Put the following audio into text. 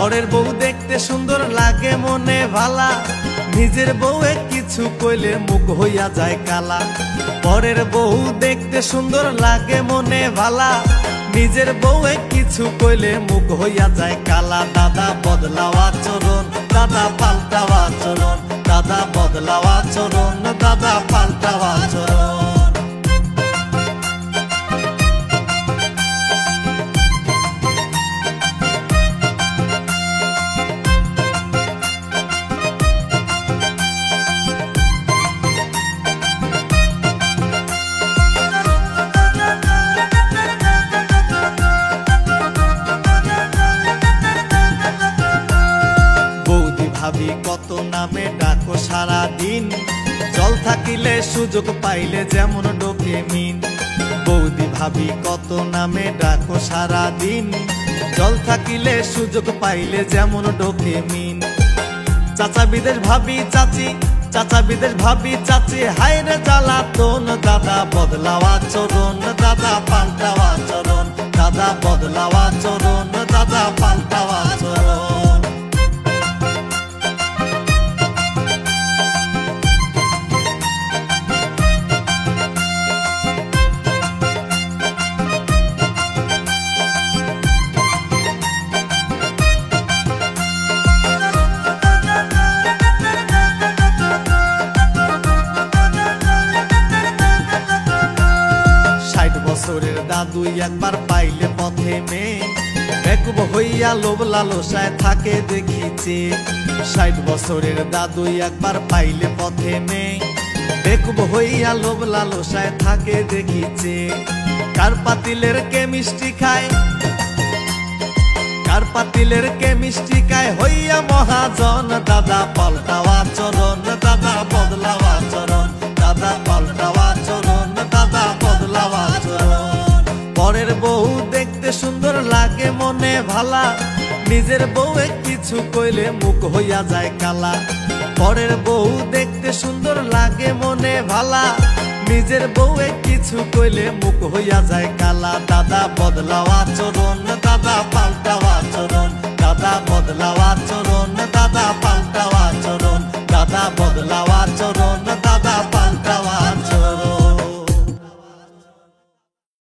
পরের বউ দেখতে সুন্দর লাগে মনে ভালা, নিজের বউয়ে কিছু কইলে মুখ হইয়া যায় কালা। পরের বউ দেখতে সুন্দর লাগে মনে ভালা, নিজের বউয়ে কিছু কইলে মুখ হইয়া যায় কালা। দাদা বদলাও আচরণ, দাদা পাল্টাও আচরণ, দাদা বদলাও আচরণ, দাদা পাল্টাও আচরণ। ভাবি কত নামে ডাকো সারা দিন, জল থাকিলে সুযোগ পাইলে যেমন ডোকে মিন। বৌদি ভাবি কত নামে ডাকো সারা দিন, জল থাকিলে সুযোগ পাইলে যেমন ডোকে মিন। চাচা বিদেশ ভাবি চাচি, চাচা বিদেশ ভাবি চাচি, হায়রে জ্বালাতন। দাদা বদলাও আচরণ, দাদা পাল্টাও আচরণ, দাদা বদলাও আচরণ, দাদা পাল্টাও আচরণ। বছরের দাদু একবার পাইলে পথে মেয়ে, বেকুব হইয়া লোভ লালসায় থাকে দেখিছে। 60 বছরের দাদু একবার পাইলে পথে মেয়ে, বেকুব হইয়া লোভ লালসায় থাকে দেখিছে। কার পাতিলের কেমিস্ট্রি খায়, কার পাতিলের কেমিস্ট্রি খায় হইয়া মহাজন। দাদা পাল্টাও আচরণ, দাদা বদলাও আচরণ, দাদা পাল্টাও আচরণ, দাদা বদলাও আচরণ। পরের বউ দেখতে সুন্দর লাগে মনে ভালা, নিজের বউয়ে কিছু কইলে মুখ হইয়া যায় কালা। পরের বউ দেখতে সুন্দর লাগে মনে ভালা, নিজের বউয়ে কিছু কইলে মুখ হইয়া যায় কালা। দাদা বদলাও